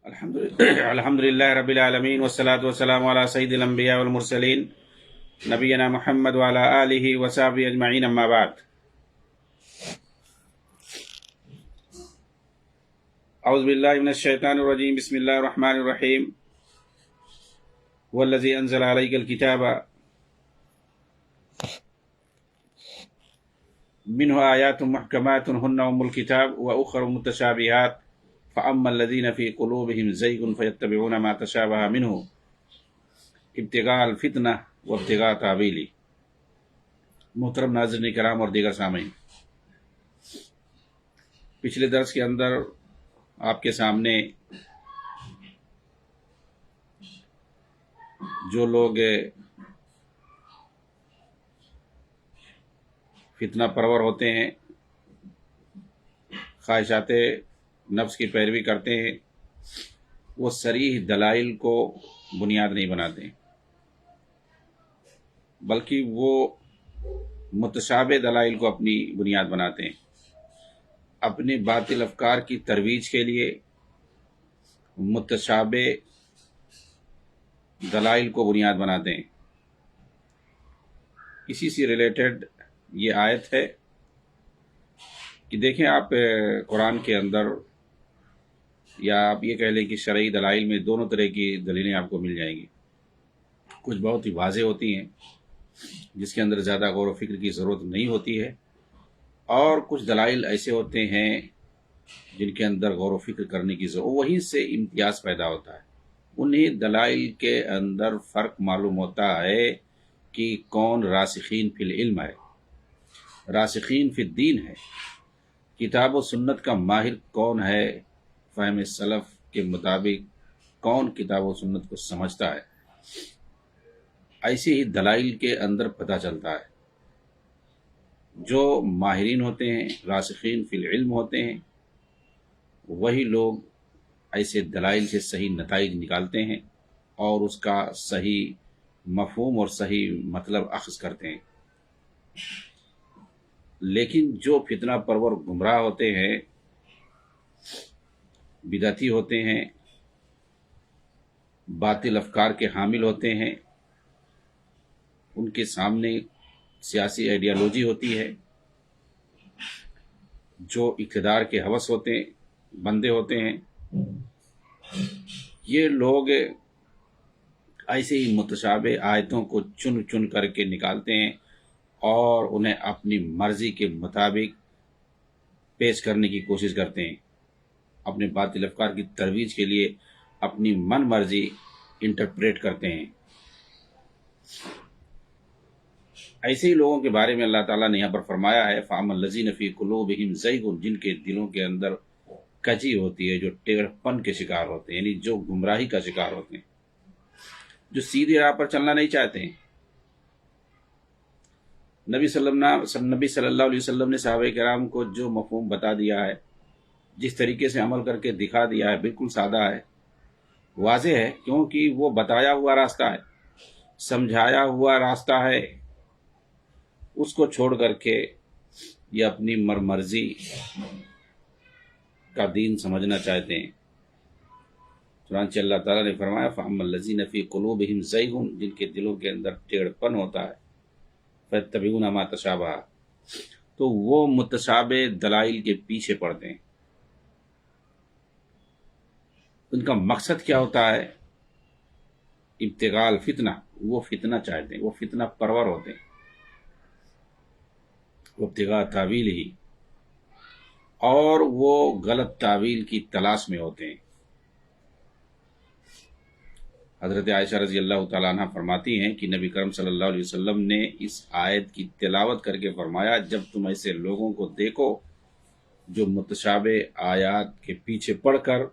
الحمد لله رب العالمين والصلاة والسلام على سيد الأنبياء والمرسلين نبينا محمد وعلى آله وصحبه أجمعين أما بعد. أعوذ بالله من الشيطان الرجيم. بسم الله الرحمن الرحيم. والذي أنزل عليك الكتاب منه آيات محكمات هن أم الكتاب وأخر متشابهات فأما الذين في قلوبهم زيغ فيتبعون ما تشابه منه ابتغاء الفتنة وابتغاء تاویلہ. محترم ناظرین کرام اور دیگر سامعین، پچھلے درس کے اندر آپ کے سامنے جو لوگ فتنہ پرور ہوتے ہیں، خواہشات نفس کی پیروی کرتے ہیں، وہ صریح دلائل کو بنیاد نہیں بناتے، بلکہ وہ متشابہ دلائل کو اپنی بنیاد بناتے ہیں. اپنے باطل افکار کی ترویج کے لیے متشابہ دلائل کو بنیاد بناتے ہیں. اسی سے ریلیٹڈ یہ آیت ہے کہ دیکھیں آپ قرآن کے اندر، یا آپ یہ کہہ لیں کہ شرعی دلائل میں دونوں طرح کی دلیلیں آپ کو مل جائیں گی. کچھ بہت ہی واضح ہوتی ہیں جس کے اندر زیادہ غور و فکر کی ضرورت نہیں ہوتی ہے، اور کچھ دلائل ایسے ہوتے ہیں جن کے اندر غور و فکر کرنے کی ضرورت، وہیں سے امتیاز پیدا ہوتا ہے. انہیں دلائل کے اندر فرق معلوم ہوتا ہے کہ کون راسخین فی العلم ہے، راسخین فی الدین ہے، کتاب و سنت کا ماہر کون ہے، فہم سلف کے مطابق کون کتاب و سنت کو سمجھتا ہے. ایسے ہی دلائل کے اندر پتہ چلتا ہے. جو ماہرین ہوتے ہیں، راسخین فی العلم ہوتے ہیں، وہی لوگ ایسے دلائل سے صحیح نتائج نکالتے ہیں اور اس کا صحیح مفہوم اور صحیح مطلب اخذ کرتے ہیں. لیکن جو فتنہ پرور گمراہ ہوتے ہیں، بدعتی ہوتے ہیں، باطل افکار کے حامل ہوتے ہیں، ان کے سامنے سیاسی آئیڈیالوجی ہوتی ہے، جو اقتدار کے ہوس ہوتے ہیں، بندے ہوتے ہیں، یہ لوگ ایسے ہی متشابہ آیتوں کو چن چن کر کے نکالتے ہیں اور انہیں اپنی مرضی کے مطابق پیش کرنے کی کوشش کرتے ہیں. اپنے باطل افکار کی ترویج کے لیے اپنی من مرضی انٹرپریٹ کرتے ہیں. ایسے ہی لوگوں کے بارے میں اللہ تعالیٰ نے یہاں پر فرمایا ہے فَأَمَّا الَّذِينَ فِي قُلُوبِهِمْ زَيْغٌ، جن کے دلوں کے اندر کجی ہوتی ہے، جو ٹیڑھ پن کے شکار ہوتے ہیں، یعنی جو گمراہی کا شکار ہوتے ہیں، جو سیدھی راہ پر چلنا نہیں چاہتے ہیں. نبی صلی اللہ علیہ وسلم نے صحابہ کرام کو جو مفہوم بتا دیا ہے، جس طریقے سے عمل کر کے دکھا دیا ہے، بالکل سادہ ہے، واضح ہے، کیونکہ وہ بتایا ہوا راستہ ہے، سمجھایا ہوا راستہ ہے. اس کو چھوڑ کر کے یہ اپنی مرضی کا دین سمجھنا چاہتے ہیں. چنانچہ اللہ تعالیٰ نے فرمایا فَأَمَّا الَّذِينَ فِي قُلُوبِهِمْ زَيْغٌ، جن کے دلوں کے اندر ٹیڑھ پن ہوتا ہے، فَيَتَّبِعُونَ مَا تَشَابَهَ، تو وہ متشابہ دلائل کے پیچھے پڑتے ہیں. ان کا مقصد کیا ہوتا ہے؟ ابتغاء الفتنہ، وہ فتنہ چاہتے ہیں، وہ فتنہ پرور ہوتے ہیں. ابتغاء تاویلہ، اور وہ غلط تعویل کی تلاش میں ہوتے ہیں. حضرت عائشہ رضی اللہ تعالیٰ عنہ فرماتی ہیں کہ نبی کرم صلی اللہ علیہ وسلم نے اس آیت کی تلاوت کر کے فرمایا جب تم ایسے لوگوں کو دیکھو جو متشابہ آیات کے پیچھے پڑھ کر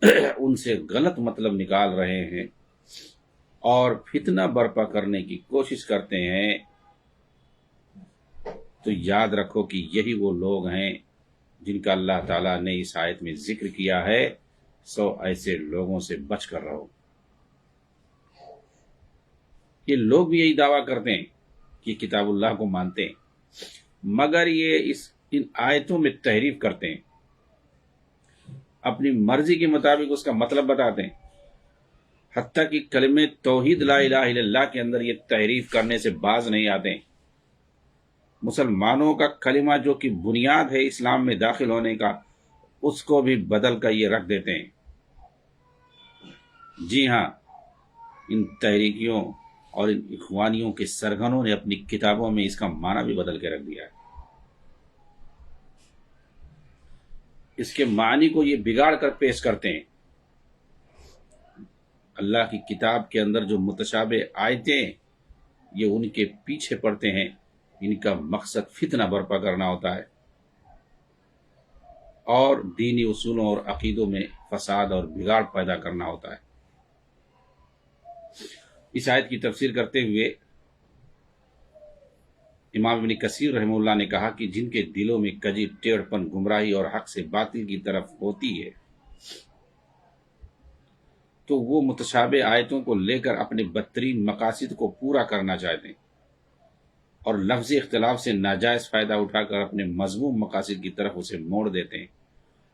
ان سے غلط مطلب نکال رہے ہیں اور فتنہ برپا کرنے کی کوشش کرتے ہیں، تو یاد رکھو کہ یہی وہ لوگ ہیں جن کا اللہ تعالیٰ نے اس آیت میں ذکر کیا ہے. سو ایسے لوگوں سے بچ کر رہو. یہ لوگ بھی یہی دعویٰ کرتے ہیں کہ کتاب اللہ کو مانتے ہیں، مگر یہ ان آیتوں میں تحریف کرتے ہیں. اپنی مرضی کے مطابق اس کا مطلب بتاتے ہیں، حتیٰ کہ کلمہ توحید لا الہ الا اللہ کے اندر یہ تحریف کرنے سے باز نہیں آتے ہیں۔ مسلمانوں کا کلمہ جو کہ بنیاد ہے اسلام میں داخل ہونے کا، اس کو بھی بدل کر یہ رکھ دیتے ہیں۔ جی ہاں، ان تحریکیوں اور ان اخوانیوں کے سرگنوں نے اپنی کتابوں میں اس کا معنی بھی بدل کے رکھ دیا ہے۔ اس کے معنی کو یہ بگاڑ کر پیش کرتے ہیں۔ اللہ کی کتاب کے اندر جو متشابہ آیتیں یہ ان کے پیچھے پڑتے ہیں، ان کا مقصد فتنہ برپا کرنا ہوتا ہے اور دینی اصولوں اور عقیدوں میں فساد اور بگاڑ پیدا کرنا ہوتا ہے۔ اس آیت کی تفسیر کرتے ہوئے امام ابن کثیر رحمہ اللہ نے کہا کہ جن کے دلوں میں کجی، ٹیڑھ پن، گمراہی اور حق سے باطل کی طرف ہوتی ہے تو وہ متشابہ آیتوں کو لے کر اپنے بدترین مقاصد کو پورا کرنا چاہتے ہیں اور لفظی اختلاف سے ناجائز فائدہ اٹھا کر اپنے مذموم مقاصد کی طرف اسے موڑ دیتے ہیں،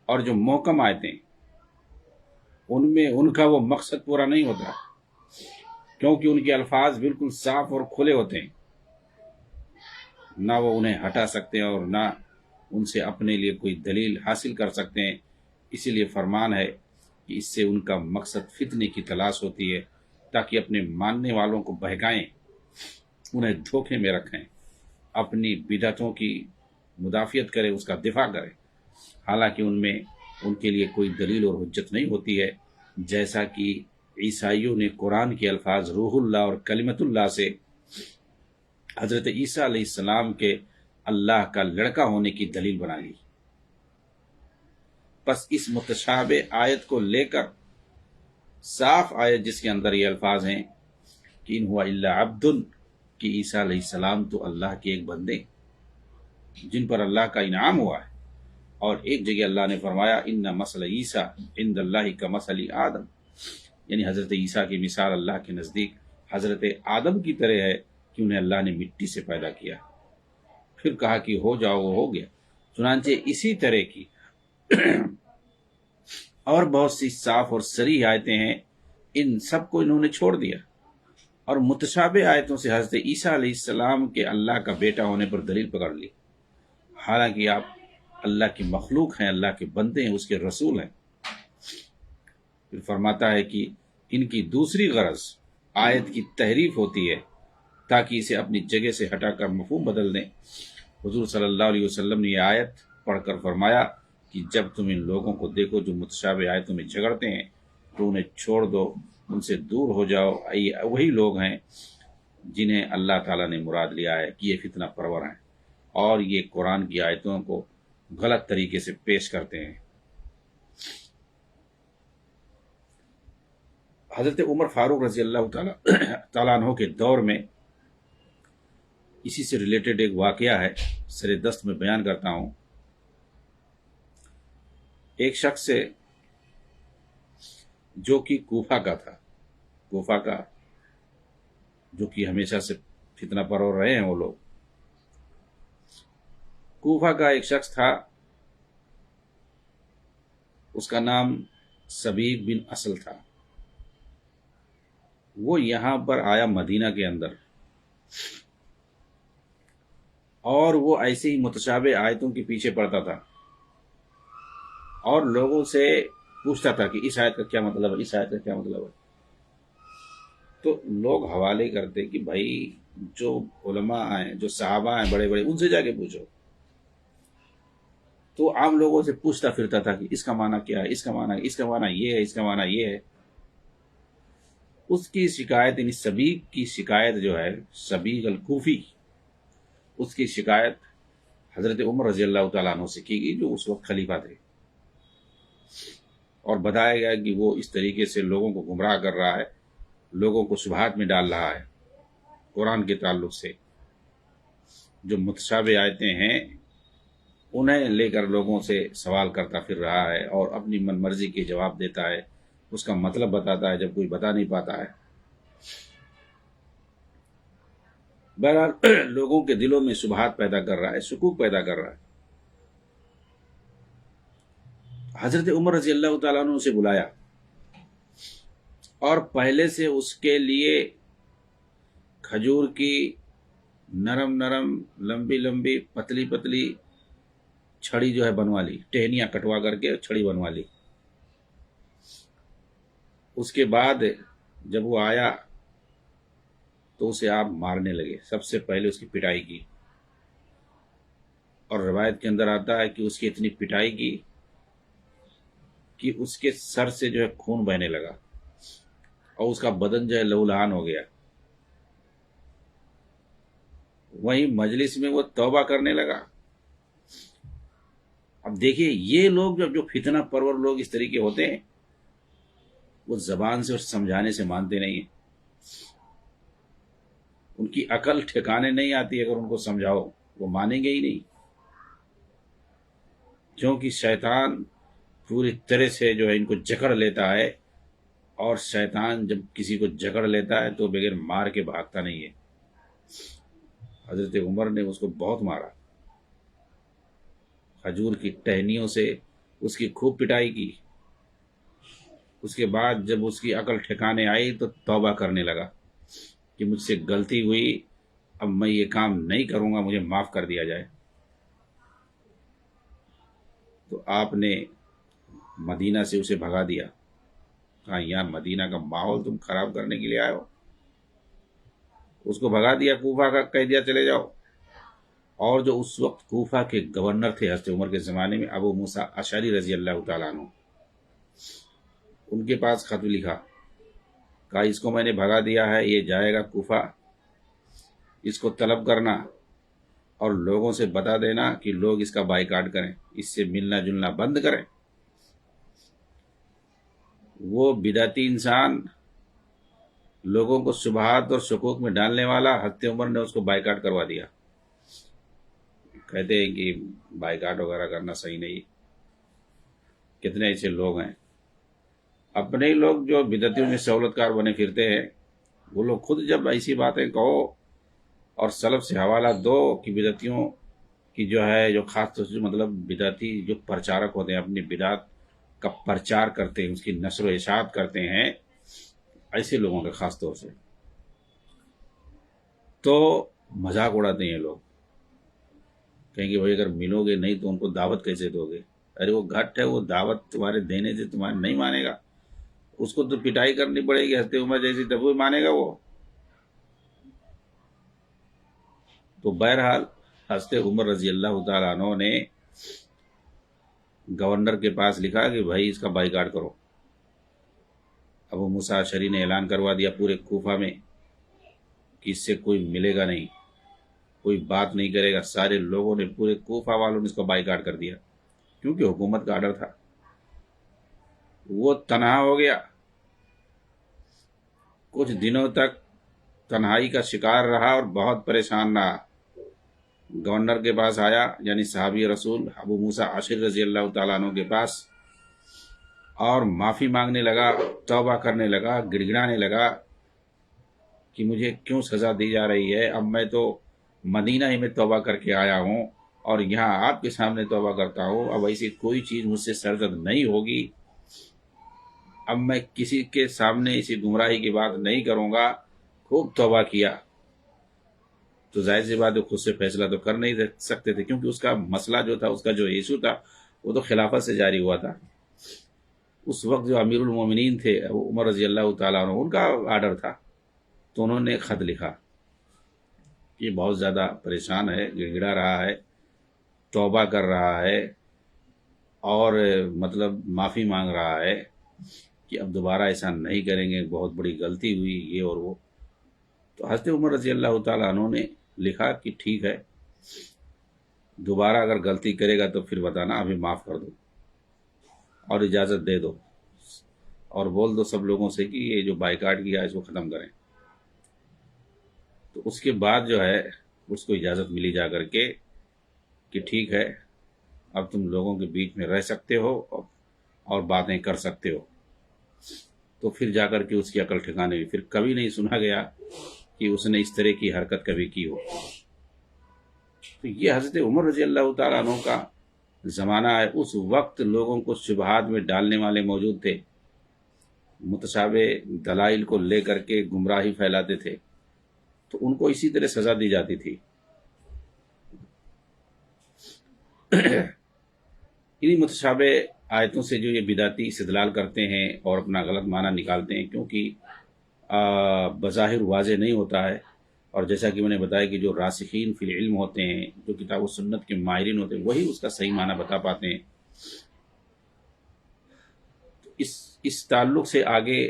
اور جو محکم آیتیں ان میں ان کا وہ مقصد پورا نہیں ہوتا، کیونکہ ان کے الفاظ بالکل صاف اور کھلے ہوتے ہیں، نہ وہ انہیں ہٹا سکتے ہیں اور نہ ان سے اپنے لیے کوئی دلیل حاصل کر سکتے ہیں۔ اسی لیے فرمان ہے کہ اس سے ان کا مقصد فتنے کی تلاش ہوتی ہے تاکہ اپنے ماننے والوں کو بہکائیں، انہیں دھوکے میں رکھیں، اپنی بدعتوں کی مدافعت کرے، اس کا دفاع کرے، حالانکہ ان میں ان کے لیے کوئی دلیل اور حجت نہیں ہوتی ہے، جیسا کہ عیسائیوں نے قرآن کے الفاظ روح اللہ اور کلمت اللہ سے حضرت عیسیٰ علیہ السلام کے اللہ کا لڑکا ہونے کی دلیل بنا لی۔ پس اس متشابہ آیت کو لے کر صاف آیت جس کے اندر یہ الفاظ ہیں کہ ان ہوا الا عبد، کہ عیسیٰ علیہ السلام تو اللہ کے ایک بندے جن پر اللہ کا انعام ہوا ہے، اور ایک جگہ اللہ نے فرمایا ان مثل عیسیٰ عند اللہ کمثل آدم، یعنی حضرت عیسیٰ کی مثال اللہ کے نزدیک حضرت آدم کی طرح ہے کہ انہیں اللہ نے مٹی سے پیدا کیا، پھر کہا کہ ہو جاؤ، وہ ہو گیا۔ چنانچہ اسی طرح کی اور بہت سی صاف اور صریح آیتیں ہیں، ان سب کو انہوں نے چھوڑ دیا اور متشابہ آیتوں سے حضرت عیسیٰ علیہ السلام کے اللہ کا بیٹا ہونے پر دلیل پکڑ لی، حالانکہ آپ اللہ کی مخلوق ہیں، اللہ کے بندے ہیں، اس کے رسول ہیں۔ پھر فرماتا ہے کہ ان کی دوسری غرض آیت کی تحریف ہوتی ہے تاکہ اسے اپنی جگہ سے ہٹا کر مفہوم بدل دیں۔ حضور صلی اللہ علیہ وسلم نے یہ آیت پڑھ کر فرمایا کہ جب تم ان لوگوں کو دیکھو جو متشابہ آیتوں میں جھگڑتے ہیں تو انہیں چھوڑ دو، ان سے دور ہو جاؤ، یہ وہی لوگ ہیں جنہیں اللہ تعالیٰ نے مراد لیا ہے کہ یہ فتنہ پرور ہیں اور یہ قرآن کی آیتوں کو غلط طریقے سے پیش کرتے ہیں۔ حضرت عمر فاروق رضی اللہ تعالیٰ عنہ کے دور میں اسی سے ریلیٹڈ ایک واقعہ ہے، سر دست میں بیان کرتا ہوں۔ ایک شخص سے جو کہ کوفہ کا تھا، کوفہ کا جو کہ ہمیشہ سے فتنہ پرور رہے ہیں وہ لوگ، کوفہ کا ایک شخص تھا، اس کا نام سبیق بن اصل تھا۔ وہ یہاں پر آیا مدینہ کے اندر، اور وہ ایسے ہی متشابہ آیتوں کے پیچھے پڑتا تھا اور لوگوں سے پوچھتا تھا کہ اس آیت کا کیا مطلب ہے، اس آیت کا کیا مطلب ہے۔ تو لوگ حوالے کرتے کہ بھائی جو علماء ہیں، جو صحابہ ہیں بڑے بڑے، ان سے جا کے پوچھو۔ تو عام لوگوں سے پوچھتا پھرتا تھا کہ اس کا معنی کیا ہے، اس کا معنی، اس کا معنی یہ ہے، اس کا معنی یہ ہے۔ اس کی شکایت، یعنی سبیق کی شکایت جو ہے، سبیق الکوفی، اس کی شکایت حضرت عمر رضی اللہ تعالیٰ عنہ سے کی گئی جو اس وقت خلیفہ تھے، اور بتایا گیا کہ وہ اس طریقے سے لوگوں کو گمراہ کر رہا ہے، لوگوں کو شبہات میں ڈال رہا ہے قرآن کے تعلق سے۔ جو متشابہ آیتیں ہیں انہیں لے کر لوگوں سے سوال کرتا پھر رہا ہے اور اپنی من مرضی کے جواب دیتا ہے، اس کا مطلب بتاتا ہے جب کوئی بتا نہیں پاتا ہے۔ بہرحال لوگوں کے دلوں میں شبہات پیدا کر رہا ہے، شکوک پیدا کر رہا ہے۔ حضرت عمر رضی اللہ تعالیٰ عنہ اسے بلایا اور پہلے سے اس کے لیے کھجور کی نرم نرم لمبی لمبی پتلی پتلی چھڑی جو ہے بنوا لی، ٹہنیاں کٹوا کر کے چھڑی بنوا لی۔ اس کے بعد جب وہ آیا تو اسے آپ مارنے لگے، سب سے پہلے اس کی پٹائی کی، اور روایت کے اندر آتا ہے کہ اس کی اتنی پٹائی کی کہ اس کے سر سے جو ہے خون بہنے لگا اور اس کا بدن جو ہے لہولہان ہو گیا۔ وہیں مجلس میں وہ توبہ کرنے لگا۔ اب دیکھیے یہ لوگ جو فتنہ پرور لوگ اس طریقے ہوتے ہیں، وہ زبان سے اور سمجھانے سے مانتے نہیں ہیں، ان کی عقل ٹھکانے نہیں آتی، اگر ان کو سمجھاؤ وہ مانیں گے ہی نہیں، کیونکہ شیطان پوری طرح سے جو ہے ان کو جکڑ لیتا ہے، اور شیطان جب کسی کو جکڑ لیتا ہے تو بغیر مار کے بھاگتا نہیں ہے۔ حضرت عمر نے اس کو بہت مارا، کھجور کی ٹہنیوں سے اس کی خوب پٹائی کی۔ اس کے بعد جب اس کی عقل ٹھکانے آئی تو توبہ کرنے لگا کہ مجھ سے غلطی ہوئی، اب میں یہ کام نہیں کروں گا، مجھے معاف کر دیا جائے۔ تو آپ نے مدینہ سے اسے بھگا دیا، کہا یہاں مدینہ کا ماحول تم خراب کرنے کے لیے آئے ہو۔ اس کو بھگا دیا، کوفہ کا کہہ دیا چلے جاؤ۔ اور جو اس وقت کوفہ کے گورنر تھے حضرت عمر کے زمانے میں، ابو موسیٰ اشعری رضی اللہ تعالیٰ عنہ، ان کے پاس خط لکھا، کہا اس کو میں نے بھگا دیا ہے، یہ جائے گا کوفہ، اس کو طلب کرنا اور لوگوں سے بتا دینا کہ لوگ اس کا بائیکاٹ کریں، اس سے ملنا جلنا بند کریں۔ وہ بدعتی انسان، لوگوں کو شبہات اور شکوک میں ڈالنے والا، حضرت عمر نے اس کو بائیکاٹ کروا دیا۔ کہتے ہیں کہ بائیکاٹ وغیرہ کرنا صحیح نہیں، کتنے ایسے لوگ ہیں، اپنے ہی لوگ جو بدعتیوں میں سہولت کار بنے پھرتے ہیں، وہ لوگ خود جب ایسی باتیں کہو اور سلف سے حوالہ دو کہ بدعتیوں کی جو ہے، جو خاص طور سے مطلب بدعتی جو پرچارک ہوتے ہیں، اپنی بدعت کا پرچار کرتے ہیں، اس کی نشر و اشاعت کرتے ہیں، ایسے لوگوں کے خاص طور سے تو مذاق اڑاتے ہیں یہ لوگ، کہیں گے بھائی اگر ملو گے نہیں تو ان کو دعوت کیسے دو گے؟ ارے وہ گھٹ ہے، وہ دعوت تمہارے دینے سے تمہارے نہیں مانے گا، اس کو تو پٹائی کرنی پڑے گی حضرت عمر جیسی، تب وہ مانے گا وہ۔ تو بہرحال حضرت عمر رضی اللہ تعالیٰ عنہ نے گورنر کے پاس لکھا کہ بھائی اس کا بائیکاٹ کرو۔ ابو موسیٰ اشعری نے اعلان کروا دیا پورے کوفہ میں کہ اس سے کوئی ملے گا نہیں، کوئی بات نہیں کرے گا۔ سارے لوگوں نے، پورے کوفہ والوں نے اس کو بائیکاٹ کر دیا، کیونکہ حکومت کا آرڈر تھا۔ وہ تنہا ہو گیا، کچھ دنوں تک تنہائی کا شکار رہا اور بہت پریشان رہا۔ گورنر کے پاس آیا، یعنی صحابی رسول ابو موسیٰ اشعری رضی اللہ تعالیٰ عنہ کے پاس، اور معافی مانگنے لگا، توبہ کرنے لگا، گڑ گڑانے لگا کہ مجھے کیوں سزا دی جا رہی ہے، اب میں تو مدینہ ہی میں توبہ کر کے آیا ہوں اور یہاں آپ کے سامنے توبہ کرتا ہوں، اب ایسی کوئی چیز مجھ سے سرزد نہیں ہوگی، اب میں کسی کے سامنے اسی گمراہی کی بات نہیں کروں گا۔ خوب توبہ کیا، تو ظاہر سی بات ہے خود سے فیصلہ تو کر نہیں سکتے تھے، کیونکہ اس کا مسئلہ جو تھا، اس کا جو ایشو تھا، وہ تو خلافت سے جاری ہوا تھا۔ اس وقت جو امیر المومنین تھے عمر رضی اللہ تعالیٰ عنہ، ان کا آرڈر تھا، تو انہوں نے خط لکھا کہ بہت زیادہ پریشان ہے، گڑ گڑا رہا ہے، توبہ کر رہا ہے، اور مطلب معافی مانگ رہا ہے کہ اب دوبارہ ایسا نہیں کریں گے، بہت بڑی غلطی ہوئی، یہ اور وہ۔ تو حضرت عمر رضی اللہ تعالیٰ عنہ نے لکھا کہ ٹھیک ہے، دوبارہ اگر غلطی کرے گا تو پھر بتانا، ابھی معاف کر دو اور اجازت دے دو، اور بول دو سب لوگوں سے کہ یہ جو بائیکاٹ کیا ہے اس کو ختم کریں۔ تو اس کے بعد جو ہے اس کو اجازت ملی جا کر کے کہ ٹھیک ہے، اب تم لوگوں کے بیچ میں رہ سکتے ہو اور باتیں کر سکتے ہو۔ تو پھر جا کر کے اس کی عقل ٹھکانے ہوئی، پھر کبھی نہیں سنا گیا کہ اس نے اس طرح کی حرکت کبھی کی ہو۔ تو یہ حضرت عمر رضی اللہ تعالیٰ عنہ کا زمانہ ہے، اس وقت لوگوں کو شبہات میں ڈالنے والے موجود تھے، متشابہ دلائل کو لے کر کے گمراہی پھیلاتے تھے، تو ان کو اسی طرح سزا دی جاتی تھی۔ انہی متشابہ آیتوں سے جو یہ بدعتی استدلال کرتے ہیں اور اپنا غلط معنی نکالتے ہیں، کیونکہ بظاہر واضح نہیں ہوتا ہے، اور جیسا کہ میں نے بتایا کہ جو راسخین فی العلم ہوتے ہیں، جو کتاب و سنت کے ماہرین ہوتے ہیں، وہی اس کا صحیح معنی بتا پاتے ہیں۔ اس تعلق سے آگے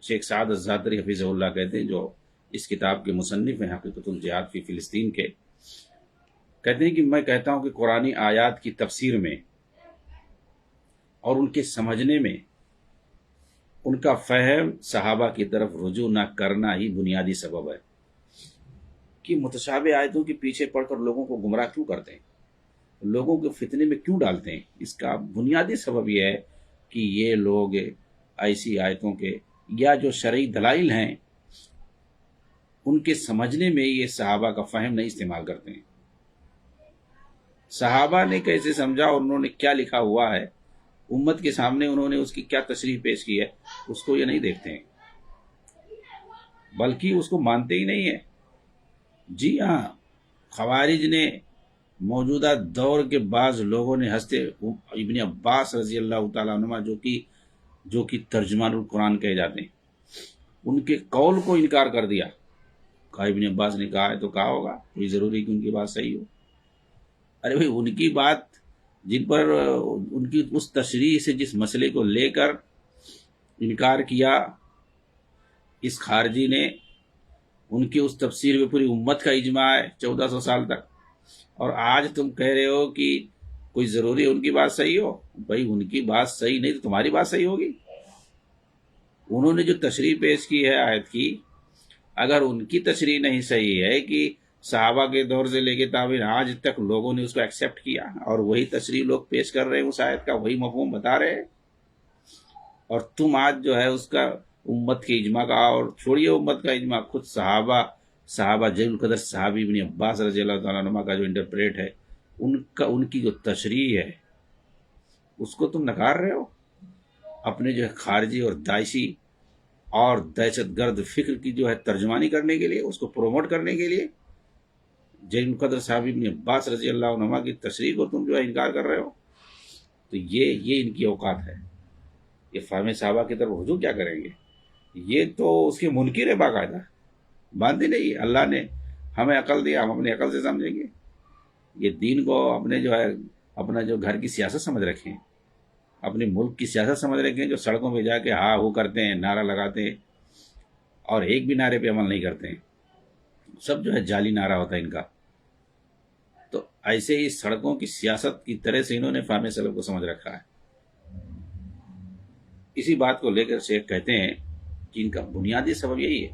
شیخ سعد الزادری حفظہ اللہ کہتے ہیں، جو اس کتاب کے مصنف ہیں حقیقت الجہاد فی فلسطین کے، کہتے ہیں کہ میں کہتا ہوں کہ قرآنی آیات کی تفسیر میں اور ان کے سمجھنے میں ان کا فہم صحابہ کی طرف رجوع نہ کرنا ہی بنیادی سبب ہے۔ کہ متشابہ آیتوں کے پیچھے پڑھ کر لوگوں کو گمراہ کیوں کرتے ہیں، لوگوں کو فتنے میں کیوں ڈالتے ہیں؟ اس کا بنیادی سبب یہ ہے کہ یہ لوگ ایسی آیتوں کے یا جو شرعی دلائل ہیں ان کے سمجھنے میں یہ صحابہ کا فہم نہیں استعمال کرتے ہیں۔ صحابہ نے کیسے سمجھا اور انہوں نے کیا لکھا ہوا ہے، امت کے سامنے انہوں نے اس کی کیا تشریح پیش کی ہے، اس کو یہ نہیں دیکھتے ہیں، بلکہ اس کو مانتے ہی نہیں ہیں۔ جی ہاں، خوارج نے موجودہ دور کے بعض لوگوں نے حضرت ابن عباس رضی اللہ تعالیٰ عنہما جو کہ ترجمان القرآن کہے جاتے ہیں، ان کے قول کو انکار کر دیا۔ کہا ابن عباس نے کہا ہے تو کہا ہوگا، کوئی ضروری کہ ان کی بات صحیح ہو؟ ارے بھائی، ان کی بات جن پر ان کی اس تشریح سے جس مسئلے کو لے کر انکار کیا اس خارجی نے، ان کی اس تفسیر میں پوری امت کا اجماع ہے 1400 سال تک، اور آج تم کہہ رہے ہو کہ کوئی ضروری ان کی بات صحیح ہو؟ بھائی ان کی بات صحیح نہیں تو تمہاری بات صحیح ہوگی؟ انہوں نے جو تشریح پیش کی ہے آیت کی، اگر ان کی تشریح نہیں صحیح ہے کہ صحابہ کے دور سے لے کے تابعین آج تک لوگوں نے اس کو ایکسیپٹ کیا، اور وہی تشریح لوگ پیش کر رہے ہیں اس آیت کا، وہی مفہوم بتا رہے ہیں، اور تم آج جو ہے اس کا امت کے اجماع کا، اور چھوڑیے امت کا اجماع، خود صحابہ جلیل القدر صحابی ابن عباس رضی اللہ تعالیٰ عنہ کا جو انٹرپریٹ ہے، ان کی جو تشریح ہے اس کو تم نکار رہے ہو، اپنے جو ہے خارجی اور داعشی اور دہشت گرد فکر کی جو ہے ترجمانی کرنے کے لیے، اس کو پروموٹ کرنے کے لیے جلیل القدر صحابی ابن عباس رضی اللہ عنہ کی تشریح کو تم جو ہے انکار کر رہے ہو۔ تو یہ ان کی اوقات ہے، یہ فہم صحابہ کی طرف رجوع کیا کریں گے؟ یہ تو اس کے منکر ہے، باقاعدہ باندھی نہیں، اللہ نے ہمیں عقل دیا، ہم اپنی عقل سے سمجھیں گے؟ یہ دین کو اپنے جو ہے اپنا جو گھر کی سیاست سمجھ رکھیں، اپنے ملک کی سیاست سمجھ رکھیں، جو سڑکوں پہ جا کے ہاں ہو کرتے ہیں، نعرہ لگاتے ہیں، اور ایک بھی نعرے پہ عمل نہیں کرتے ہیں، سب جو ہے جعلی نعرہ ہوتا ہے ان کا۔ تو ایسے ہی سڑکوں کی سیاست کی طرح سے انہوں نے فہم سلف کو سمجھ رکھا ہے۔ اسی بات کو لے کر شیخ کہتے ہیں کہ ان کا بنیادی سبب یہی ہے،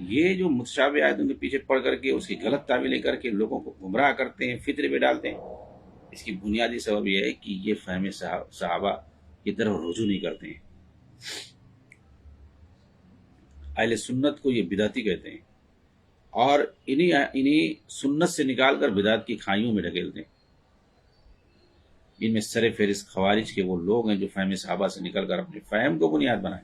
یہ جو متشابہ آیتوں کے پیچھے پڑھ کر کے اس کی غلط تعویلیں کر کے لوگوں کو گمراہ کرتے ہیں، فتنے میں ڈالتے ہیں، اس کی بنیادی سبب یہ ہے کہ یہ فہم صحابہ کی طرف رجوع نہیں کرتے ہیں۔ اہل سنت کو یہ بدعتی کہتے ہیں، اور انہی سنت سے نکال کر بدعت کی کھائیوں میں ڈھکیلتے ہیں۔ ان میں سر فہرست خوارج کے وہ لوگ ہیں جو فہم صحابہ سے نکل کر اپنے فہم کو بنیاد بنائے،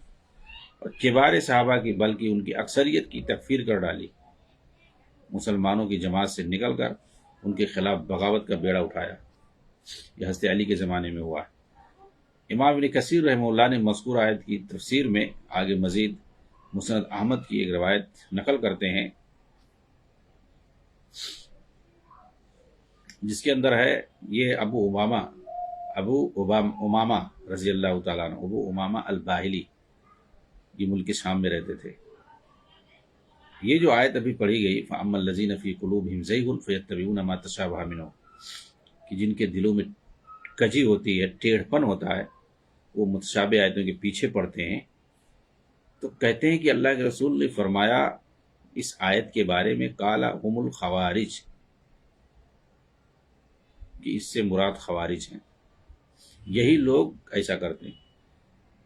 اور کبار صحابہ کی بلکہ ان کی اکثریت کی تکفیر کر ڈالی، مسلمانوں کی جماعت سے نکل کر ان کے خلاف بغاوت کا بیڑا اٹھایا۔ یہ حضرت علی کے زمانے میں ہوا ہے۔ امام ابن کثیر رحمہ اللہ نے مذکور آیت کی تفسیر میں آگے مزید مسند احمد کی ایک روایت نقل کرتے ہیں، جس کے اندر ہے یہ ابو امامہ رضی اللہ تعالیٰ عنہ، ابو امامہ الباہلی، یہ ملک شام میں رہتے تھے۔ یہ جو آیت ابھی پڑھی گئی، فَأَمَّا الَّذِينَ فِي قُلُوبِهِمْ زَيْغٌ فَيَتَّبِعُونَ مَا تَشَابَهَ مِنْهُ، کہ جن کے دلوں میں کجی ہوتی ہے، ٹیڑھ پن ہوتا ہے، وہ متشابہ آیتوں کے پیچھے پڑتے ہیں۔ تو کہتے ہیں کہ اللہ کے رسول نے فرمایا اس آیت کے بارے میں، قَالَ هُمُ الْخَوَارِجُ، کہ اس سے مراد خوارج ہیں، یہی لوگ ایسا کرتے ہیں۔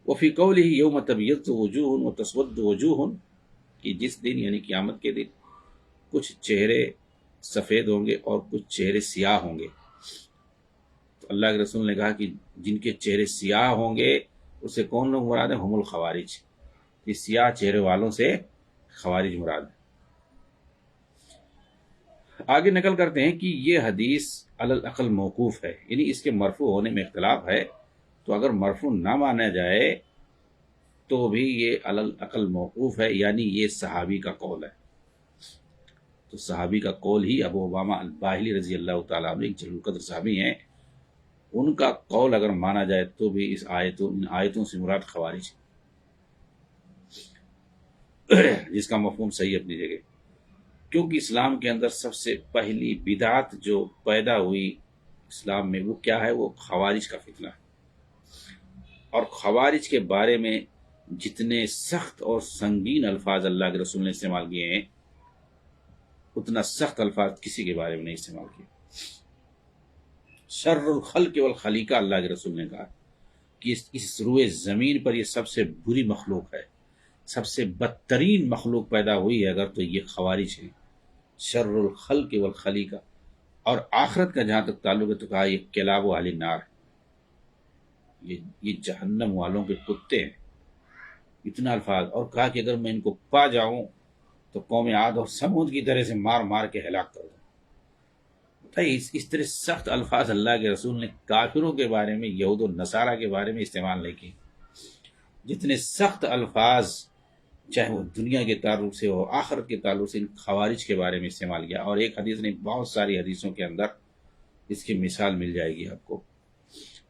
وفی قوله یوم تبیض وجوہ وتسود وجوہ، کہ جس دن یعنی قیامت کے دن کچھ چہرے سفید ہوں گے اور کچھ چہرے سیاہ ہوں گے۔ تو اللہ کے رسول نے کہا کہ جن کے چہرے سیاہ ہوں گے اس سے کون لوگ مراد ہیں؟ ہم الخوارج. اس سیاہ چہرے والوں سے خوارج مراد ہے. آگے نقل کرتے ہیں کہ یہ حدیث علی الاقل موقوف ہے، یعنی اس کے مرفوع ہونے میں اختلاف ہے، تو اگر مرفوع نہ مانا جائے تو بھی یہ علی الاقل موقوف ہے، یعنی یہ صحابی کا قول ہے. تو صحابی کا قول ہی ابو امامہ الباہلی رضی اللہ تعالیٰ عنہ ایک جلیل القدر صحابی ہیں، ان کا قول اگر مانا جائے تو بھی ان آیتوں سے مراد خوارج جس کا مفہوم صحیح اپنی جگہ. کیونکہ اسلام کے اندر سب سے پہلی بدعت جو پیدا ہوئی اسلام میں وہ کیا ہے؟ وہ خوارج کا فتنہ ہے. اور خوارج کے بارے میں جتنے سخت اور سنگین الفاظ اللہ کے رسول نے استعمال کیے ہیں اتنا سخت الفاظ کسی کے بارے میں نہیں استعمال کیے. شر الخلق والخلیقہ اللہ کے رسول نے کہا کہ اس روئے زمین پر یہ سب سے بری مخلوق ہے، سب سے بدترین مخلوق پیدا ہوئی ہے اگر تو یہ خوارج ہے. شر الخلق والخلیقہ. اور آخرت کا جہاں تک تعلق ہے تو کہا یہ کلاب و اہل النار، یہ جہنم والوں کے کتے ہیں. اتنا الفاظ. اور کہا کہ اگر میں ان کو پا جاؤں تو قوم عاد اور سمود کی طرح سے مار مار کے ہلاک کر دوں. اس طرح سخت الفاظ اللہ کے رسول نے کافروں کے بارے میں، یہود و نصارہ کے بارے میں استعمال نہیں کی. جتنے سخت الفاظ چاہے وہ دنیا کے تعلق سے ہو آخرت کے تعلق سے ان خوارج کے بارے میں استعمال کیا. اور ایک حدیث نہیں بہت ساری حدیثوں کے اندر اس کی مثال مل جائے گی آپ کو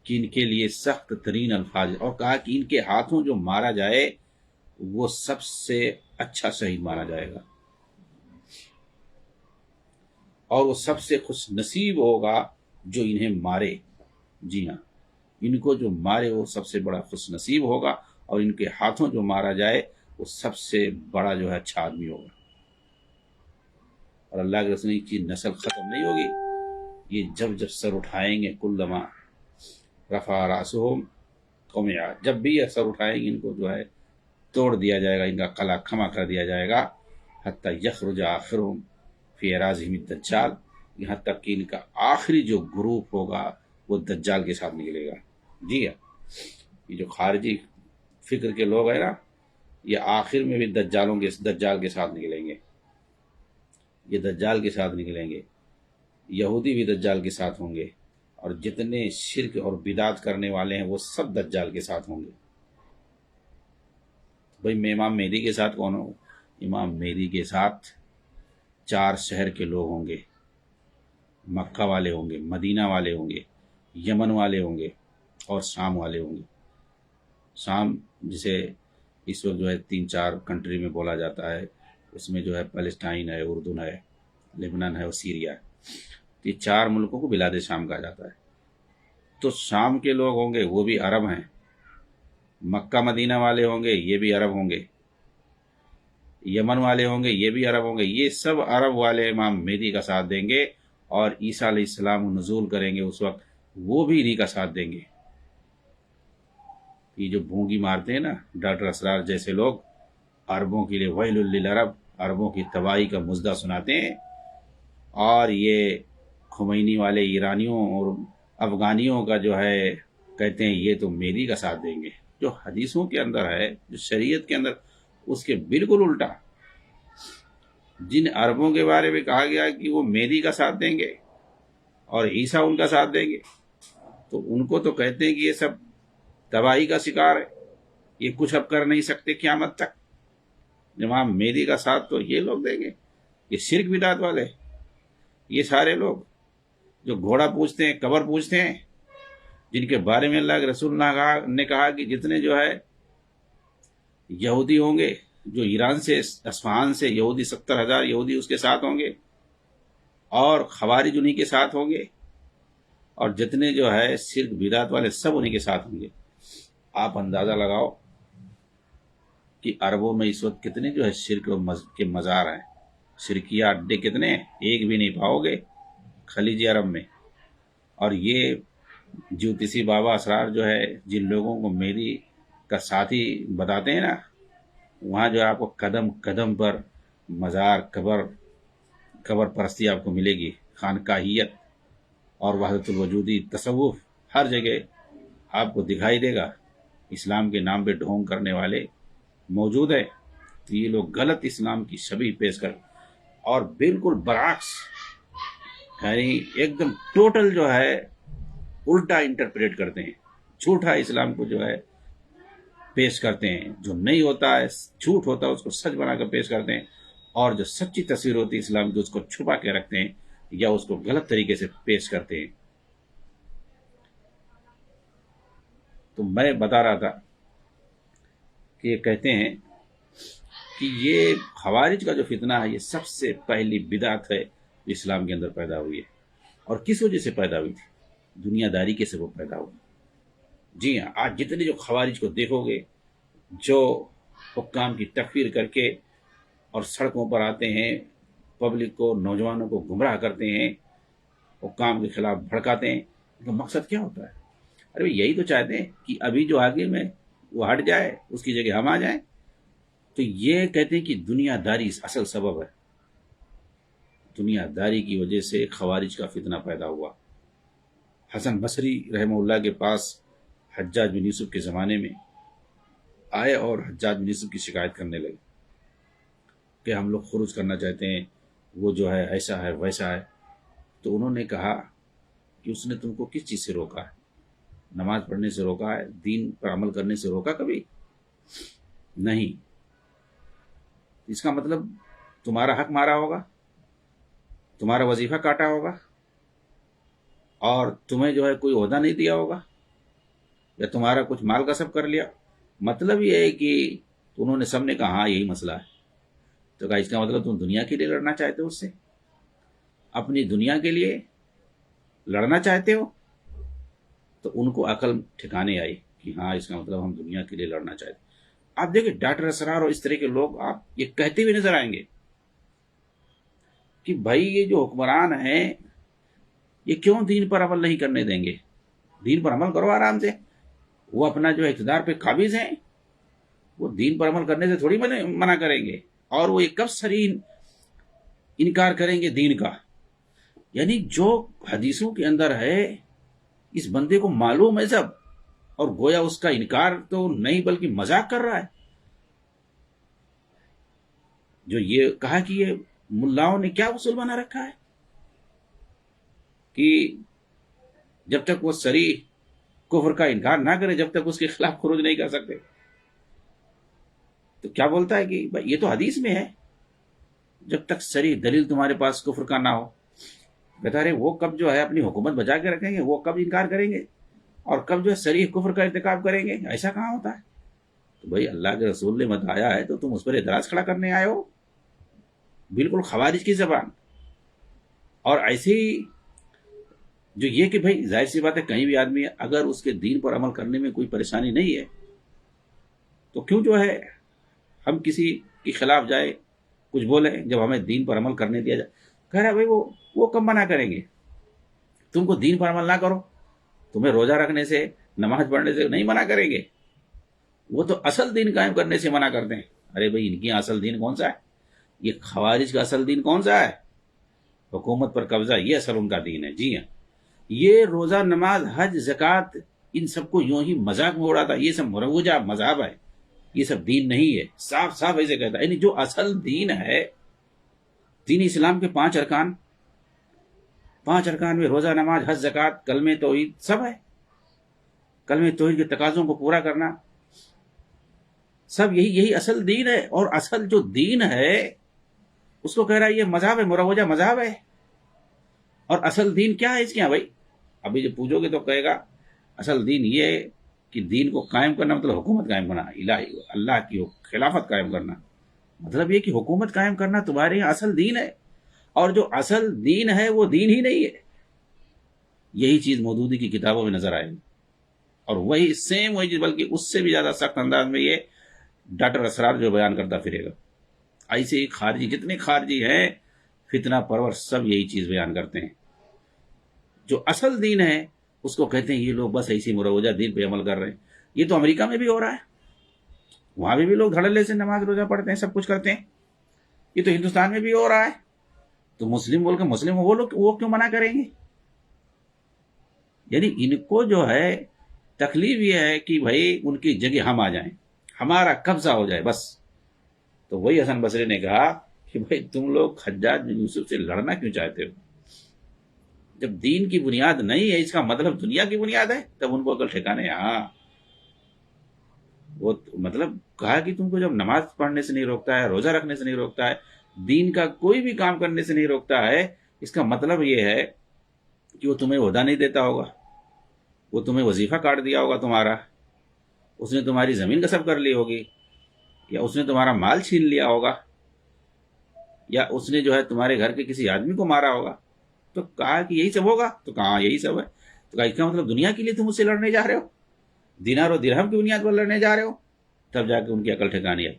کہ ان کے لیے سخت ترین الفاظ. اور کہا کہ ان کے ہاتھوں جو مارا جائے وہ سب سے اچھا شہید مانا جائے گا اور وہ سب سے خوش نصیب ہوگا جو انہیں مارے. جی ہاں، ان کو جو مارے وہ سب سے بڑا خوش نصیب ہوگا، اور ان کے ہاتھوں جو مارا جائے وہ سب سے بڑا جو ہے اچھا آدمی ہوگا. اور اللہ کے رسول کی نسل ختم نہیں ہوگی. یہ جب جب سر اٹھائیں گے کلما رفع راسہم قوم عاد، جب بھی یہ سر اٹھائیں گے ان کو جو ہے توڑ دیا جائے گا، ان کا قلع کھما کر دیا جائے گا. حتی یخرج آخرہم فی اراضیہم الدجال، یہاں تک کہ ان کا آخری جو گروپ ہوگا وہ دجال کے ساتھ نکلے گا. جی ہاں، یہ جو خارجی فکر کے لوگ ہیں نا یہ آخر میں بھی دجال کے ساتھ نکلیں گے. یہ دجال کے ساتھ نکلیں گے. یہودی بھی دجال کے ساتھ ہوں گے، اور جتنے شرک اور بدعت کرنے والے ہیں وہ سب دجال کے ساتھ ہوں گے. بھئی میں امام مہدی کے ساتھ کون ہوں؟ امام مہدی کے ساتھ 4 شہر کے لوگ ہوں گے. مکہ والے ہوں گے، مدینہ والے ہوں گے، یمن والے ہوں گے، اور شام والے ہوں گے. شام جسے اس وقت جو ہے 3-4 کنٹری میں بولا جاتا ہے، اس میں جو ہے پیلسٹائن ہے، اردن ہے، لبنان ہے اور سیریا ہے. یہ 4 ملکوں کو بلاد شام کہا جاتا ہے. تو شام کے لوگ ہوں گے وہ بھی عرب ہیں، مکہ مدینہ والے ہوں گے یہ بھی عرب ہوں گے، یمن والے ہوں گے یہ بھی عرب ہوں گے. یہ سب عرب والے امام مہدی کا ساتھ دیں گے، اور عیسیٰ علیہ السلام نزول کریں گے اس وقت وہ بھی انہی کا ساتھ دیں گے. یہ جو بھونگی مارتے ہیں نا ڈاکٹر اسرار جیسے لوگ، عربوں کے لیے ویل للعرب، عربوں کی تباہی کا مژدہ سناتے ہیں، اور یہ خمینی والے ایرانیوں اور افغانیوں کا جو ہے کہتے ہیں یہ تو مہدی کا ساتھ دیں گے. جو حدیثوں کے اندر ہے، جو شریعت کے اندر، اس کے بالکل الٹا. جن عربوں کے بارے میں کہا گیا کہ وہ مہدی کا ساتھ دیں گے اور عیسیٰ ان کا ساتھ دیں گے، تو ان کو تو کہتے ہیں کہ یہ سب تباہی کا شکار ہے، یہ کچھ اب کر نہیں سکتے قیامت تک. امام مہدی کا ساتھ تو یہ لوگ دیں گے، یہ شرک بدعت والے، یہ سارے لوگ جو گھوڑا پوجتے ہیں، قبر پوجتے ہیں، جن کے بارے میں اللہ کے رسول نے کہا کہ جتنے جو ہے یہودی ہوں گے، جو ایران سے اصفہان سے یہودی 70,000 یہودی اس کے ساتھ ہوں گے، اور خوارج انہی کے ساتھ ہوں گے، اور جتنے جو ہے شرک بدعت والے سب انہی کے ساتھ ہوں گے. آپ اندازہ لگاؤ کہ عربوں میں اس وقت کتنے جو ہے شرک کے مزار ہیں، شرکیہ اڈے کتنے ہیں، ایک بھی نہیں پاؤ گے خلیج عرب میں. اور یہ جوتیسی بابا اسرار جو ہے جن لوگوں کو مہدی کا ساتھی بتاتے ہیں نا، وہاں جو ہے آپ کو قدم قدم پر مزار، قبر پرستی آپ کو ملے گی، خانقاہیت اور وحدت الوجودی تصوف ہر جگہ آپ کو دکھائی دے گا اسلام کے نام پہ ڈھونگ کرنے والے موجود ہیں. تو یہ لوگ غلط اسلام کی شبیہ پیش کر اور بالکل برعکس، یعنی ایک دم ٹوٹل جو ہے الٹا انٹرپریٹ کرتے ہیں، جھوٹا اسلام کو جو ہے پیش کرتے ہیں. جو نہیں ہوتا ہے، جھوٹ ہوتا ہے، اس کو سچ بنا کر پیش کرتے ہیں، اور جو سچی تصویر ہوتی ہے اسلام کی اس کو چھپا کے رکھتے ہیں یا اس کو غلط طریقے سے پیش کرتے ہیں. تو میں بتا رہا تھا کہ یہ کہتے ہیں کہ یہ خوارج کا جو فتنہ ہے یہ سب سے پہلی بدعت ہے جو اسلام کے اندر پیدا ہوئی ہے. اور کس وجہ سے پیدا ہوئی تھی؟ دنیا داری کے سبب پیدا ہوئی. جی ہاں، آج جتنے جو خوارج کو دیکھو گے جو حکام کی تکفیر کر کے اور سڑکوں پر آتے ہیں، پبلک کو، نوجوانوں کو گمراہ کرتے ہیں، حکام کے خلاف بھڑکاتے ہیں، ان کا مقصد کیا ہوتا ہے؟ ارے یہی تو چاہتے ہیں کہ ابھی جو آگے میں وہ ہٹ جائے، اس کی جگہ ہم آ جائیں. تو یہ کہتے ہیں کہ دنیا داری اصل سبب ہے. دنیا داری کی وجہ سے خوارج کا فتنہ پیدا ہوا. حسن بصری رحمہ اللہ کے پاس حجاج بن یوسف کے زمانے میں آئے اور حجاج بن یوسف کی شکایت کرنے لگے کہ ہم لوگ خروج کرنا چاہتے ہیں، وہ جو ہے ایسا ہے ویسا ہے. تو انہوں نے کہا کہ اس نے تم کو کس چیز سے روکا ہے؟ نماز پڑھنے سے روکا ہے؟ دین پر عمل کرنے سے روکا کبھی؟ نہیں. اس کا مطلب تمہارا حق مارا ہوگا، تمہارا وظیفہ کاٹا ہوگا، اور تمہیں جو ہے کوئی عہدہ نہیں دیا ہوگا، یا تمہارا کچھ مال غصب کر لیا. مطلب یہ ہے کہ انہوں نے سب نے کہا ہاں یہی مسئلہ ہے. تو کہا اس کا مطلب تم دنیا کے لیے لڑنا چاہتے ہو، اس سے اپنی دنیا کے لیے لڑنا چاہتے ہو. تو ان کو عقل ٹھکانے آئی کہ ہاں اس کا مطلب ہم دنیا کے لیے لڑنا چاہتے ہیں. آپ دیکھیں ڈاکٹر اسرار اور اس طرح کے لوگ آپ یہ کہتے ہوئے نظر آئیں گے کہ بھائی یہ جو حکمران ہیں یہ کیوں دین پر عمل نہیں کرنے دیں گے؟ دین پر عمل کرو آرام سے. وہ اپنا جو اقتدار پہ قابض ہیں، وہ دین پر عمل کرنے سے تھوڑی منع کریں گے. اور وہ ایک کب صریح انکار کریں گے دین کا؟ یعنی جو حدیثوں کے اندر ہے اس بندے کو معلوم ہے سب، اور گویا اس کا انکار تو نہیں بلکہ مذاق کر رہا ہے. جو یہ کہا کہ یہ ملاؤں نے کیا اصول بنا رکھا ہے کہ جب تک وہ صریح کفر کا انکار نہ کرے جب تک اس کے خلاف خروج نہیں کر سکتے. تو کیا بولتا ہے کہ بھائی یہ تو حدیث میں ہے، جب تک صریح دلیل تمہارے پاس کفر کا نہ ہو. بتا رہے وہ کب جو ہے اپنی حکومت بچا کے رکھیں گے، وہ کب انکار کریں گے، اور کب جو ہے صریح کفر کا ارتکاب کریں گے؟ ایسا کہاں ہوتا ہے؟ تو بھائی اللہ کے رسول نے بتایا ہے تو تم اس پر اعتراض کھڑا کرنے آئے ہو، بالکل خوارج کی زبان. اور ایسے ہی جو یہ کہ بھائی ظاہر سی بات ہے کہیں بھی آدمی اگر اس کے دین پر عمل کرنے میں کوئی پریشانی نہیں ہے تو کیوں جو ہے ہم کسی کے خلاف جائے کچھ بولیں جب ہمیں دین پر عمل کرنے دیا جائے. کہہ رہا ہے بھائی وہ کب منع کریں گے؟ تم کو دین پر عمل نہ کرو، تمہیں روزہ رکھنے سے، نماز پڑھنے سے نہیں منع کریں گے، وہ تو اصل دین قائم کرنے سے منع کرتے ہیں. ارے بھائی ان کی اصل دین کون سا ہے؟ یہ خوارج کا اصل دین کون سا ہے؟ حکومت پر قبضہ، یہ اصل ان کا دین ہے. جی ہاں، یہ روزہ، نماز، حج، زکوٰۃ ان سب کو یوں ہی مذاق میں اڑاتا، یہ سب مروجہ مذہب ہے، یہ سب دین نہیں ہے. صاف صاف ایسے کہتا ہے. یعنی جو اصل دین ہے، دین اسلام کے 5 ارکان، 5 ارکان میں روزہ، نماز، حج، زکوٰۃ، کلمہ توحید سب ہے. کلمہ توحید کے تقاضوں کو پورا کرنا، سب یہی اصل دین ہے. اور اصل جو دین ہے اس کو کہہ رہا ہے یہ مذہب ہے، مروجہ مذہب ہے. اور اصل دین کیا ہے اس کے یہاں؟ بھائی ابھی جو پوچھو گے تو کہے گا اصل دین یہ ہے کہ دین کو قائم کرنا مطلب حکومت قائم کرنا، الہی اللہ کی خلافت قائم کرنا. مطلب یہ کہ حکومت قائم کرنا تمہارے یہاں اصل دین ہے. اور جو اصل دین ہے وہ دین ہی نہیں ہے. یہی چیز مودودی کی کتابوں میں نظر آئے گی. اور وہی سیم وہی چیز بلکہ اس سے بھی زیادہ سخت انداز میں یہ ڈاکٹر اسرار جو بیان کرتا پھرے گا. ایسے ہی خارجی جتنے خارجی ہیں فتنہ پرور سب یہی چیز بیان کرتے ہیں. جو اصل دین ہے اس کو کہتے ہیں یہ لوگ بس ایسی مروجہ دین پہ عمل کر رہے ہیں. یہ تو امریکہ میں بھی ہو رہا ہے، وہاں بھی لوگ دھڑلے سے نماز روزہ پڑھتے ہیں، سب کچھ کرتے ہیں. یہ تو ہندوستان میں بھی ہو رہا ہے. تو مسلم بول کے مسلم وہ لوگ وہ کیوں منع کریں گے؟ یعنی ان کو جو ہے تکلیف یہ ہے کہ بھائی ان کی جگہ ہم آ جائیں، ہمارا قبضہ ہو جائے بس۔ تو وہی حسن بصری نے کہا کہ بھائی تم لوگ حجاج بن یوسف سے لڑنا کیوں چاہتے ہو؟ جب دین کی بنیاد نہیں ہے، اس کا مطلب دنیا کی بنیاد ہے، تب ان کو عقل ٹھکانے۔ ہاں، وہ مطلب کہا کہ تم کو جب نماز پڑھنے سے نہیں روکتا ہے، روزہ رکھنے سے نہیں روکتا ہے، دین کا کوئی بھی کام کرنے سے نہیں روکتا ہے، اس کا مطلب یہ ہے کہ وہ تمہیں عہدہ نہیں دیتا ہوگا، وہ تمہیں وظیفہ کاٹ دیا ہوگا تمہارا، اس نے تمہاری زمین غصب کر لی ہوگی، یا اس نے تمہارا مال چھین لیا ہوگا، یا اس نے جو ہے تمہارے گھر کے کسی آدمی کو مارا ہوگا۔ تو کہا کہ یہی سب ہوگا؟ تو کہا یہی سب ہے۔ تو کہا اس کا مطلب دنیا کے لیے تم اس سے لڑنے جا رہے ہو، دینار و درہم کی بنیاد پر لڑنے جا رہے ہو؟ تب جا کے ان کی عقل ٹھکانی آئی۔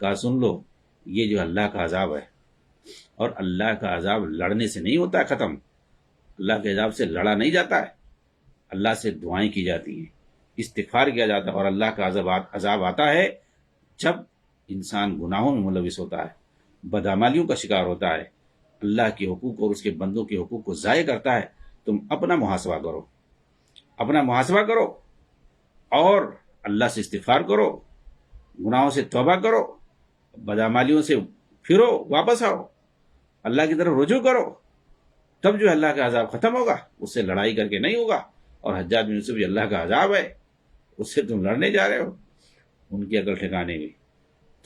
کہا سن لو، یہ جو اللہ کا عذاب ہے، اور اللہ کا عذاب لڑنے سے نہیں ہوتا ہے ختم، اللہ کے عذاب سے لڑا نہیں جاتا ہے، اللہ سے دعائیں کی جاتی ہیں، استغفار کیا جاتا ہے، اور اللہ کا عذاب آتا ہے جب انسان گناہوں میں ملوث ہوتا ہے، بدعمالیوں کا شکار ہوتا ہے، اللہ کے حقوق اور اس کے بندوں کے حقوق کو ضائع کرتا ہے۔ تم اپنا محاسبہ کرو، اپنا محاسبہ کرو، اور اللہ سے استغفار کرو، گناہوں سے توبہ کرو، بدعمالیوں سے پھرو، واپس آؤ، اللہ کی طرف رجوع کرو، تب جو اللہ کا عذاب ختم ہوگا، اس سے لڑائی کر کے نہیں ہوگا۔ اور حجاج بن یوسف یہ اللہ کا عذاب ہے، اس سے تم لڑنے جا رہے ہو، ان کی عقل ٹھکانے گئی۔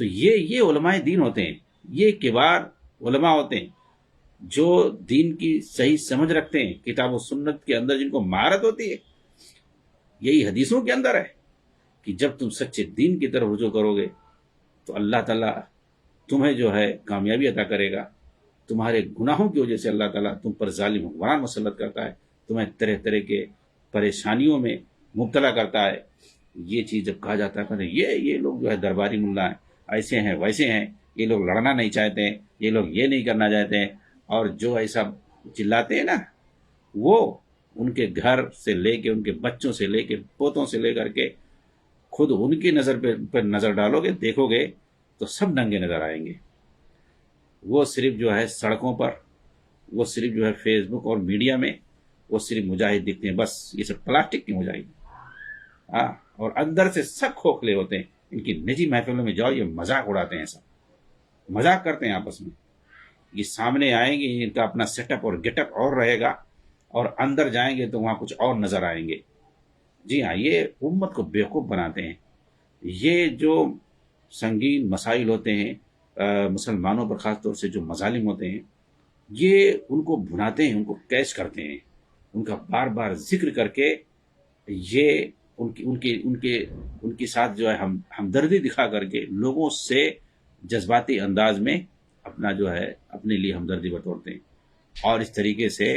تو یہ علماء دین ہوتے ہیں، یہ کبار علماء ہوتے ہیں جو دین کی صحیح سمجھ رکھتے ہیں، کتاب و سنت کے اندر جن کو مہارت ہوتی ہے، یہی حدیثوں کے اندر ہے کہ جب تم سچے دین کی طرف رجوع کرو گے تو اللہ تعالیٰ تمہیں جو ہے کامیابی عطا کرے گا۔ تمہارے گناہوں کی وجہ سے اللہ تعالیٰ تم پر ظالم حکمران مسلط کرتا ہے، تمہیں طرح طرح کے پریشانیوں میں مبتلا کرتا ہے۔ یہ چیز جب کہا جاتا ہے کہ یہ لوگ جو ہے درباری ملا ہیں، ایسے ہیں ویسے ہیں، یہ لوگ لڑنا نہیں چاہتے ہیں، یہ لوگ یہ نہیں کرنا چاہتے ہیں، اور جو ایسا چلاتے ہیں نا، وہ ان کے گھر سے لے کے، ان کے بچوں سے لے کے، پوتوں سے لے کر کے، خود ان کی نظر پہ نظر ڈالو گے، دیکھو گے تو سب ننگے نظر آئیں گے۔ وہ صرف جو ہے سڑکوں پر، وہ صرف جو ہے فیس بک اور میڈیا میں، وہ صرف مجاہد دکھتے ہیں، بس یہ سب پلاسٹک کے مجاہد، ہاں، اور اندر سے سب کھوکھلے ہوتے ہیں۔ ان کی نجی محفلوں میں جاؤ، یہ مذاق اڑاتے ہیں، سب مذاق کرتے ہیں آپس میں۔ یہ سامنے آئیں گے، ان کا اپنا سیٹ اپ اور گیٹ اپ اور رہے گا، اور اندر جائیں گے تو وہاں کچھ اور نظر آئیں گے۔ جی ہاں، یہ امت کو بیوقوف بناتے ہیں۔ یہ جو سنگین مسائل ہوتے ہیں، مسلمانوں پر خاص طور سے جو مظالم ہوتے ہیں، یہ ان کو بھناتے ہیں، ان کو کیچ کرتے ہیں، ان کا بار بار ذکر کر کے، یہ ان کے ساتھ جو ہے ہمدردی دکھا کر کے لوگوں سے جذباتی انداز میں اپنا جو ہے اپنے لیے ہمدردی بتوڑتے ہیں، اور اس طریقے سے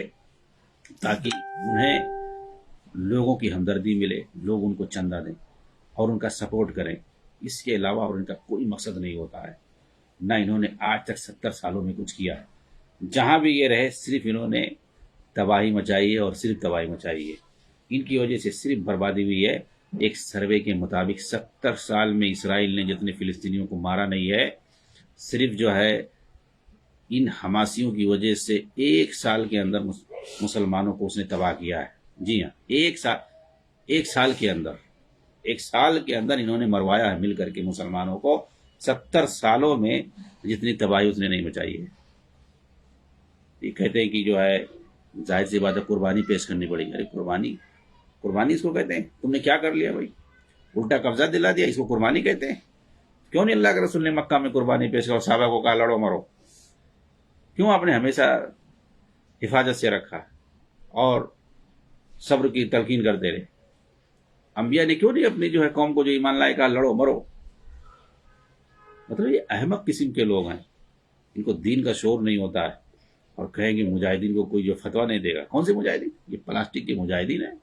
تاکہ انہیں لوگوں کی ہمدردی ملے، لوگ ان کو چندہ دیں اور ان کا سپورٹ کریں۔ اس کے علاوہ اور ان کا کوئی مقصد نہیں ہوتا ہے۔ نہ انہوں نے آج تک 70 سالوں میں کچھ کیا ہے، جہاں بھی یہ رہے صرف انہوں نے تباہی مچائی ہے، اور صرف تباہی مچائی ہے۔ ان کی وجہ سے صرف بربادی ہوئی ہے۔ ایک سروے کے مطابق 70 سال میں اسرائیل نے جتنے فلسطینیوں کو مارا نہیں ہے، صرف جو ہے ان حماسیوں کی وجہ سے 1 سال کے اندر مسلمانوں کو اس نے تباہ کیا ہے۔ جی ہاں، 1 سال کے اندر، 1 سال کے اندر انہوں نے مروایا ہے مل کر کے مسلمانوں کو۔ 70 سالوں میں جتنی تباہی اس نے نہیں مچائی ہے۔ یہ کہتے ہیں کہ جو ہے ظاہر سی بات ہے قربانی پیش کرنی پڑے گی۔ ارے قربانی اس کو کہتے ہیں؟ تم نے کیا کر لیا بھائی؟ الٹا قبضہ دلا دیا، اس کو قربانی کہتے ہیں؟ کیوں نہیں اللہ کے رسول نے مکہ میں قربانی پیش کرو، صحابہ کو کہا لڑو مرو؟ کیوں آپ نے ہمیشہ حفاظت سے رکھا اور صبر کی تلقین کرتے رہے؟ انبیاء نے کیوں نہیں اپنی جو ہے قوم کو جو ایمان لائے کہا لڑو مرو؟ مطلب یہ احمق قسم کے لوگ ہیں، ان کو دین کا شعور نہیں ہوتا ہے، اور کہیں گے مجاہدین کو کوئی جو فتویٰ نہیں دے گا۔ کون سے مجاہدین؟ یہ پلاسٹک کے مجاہدین ہیں،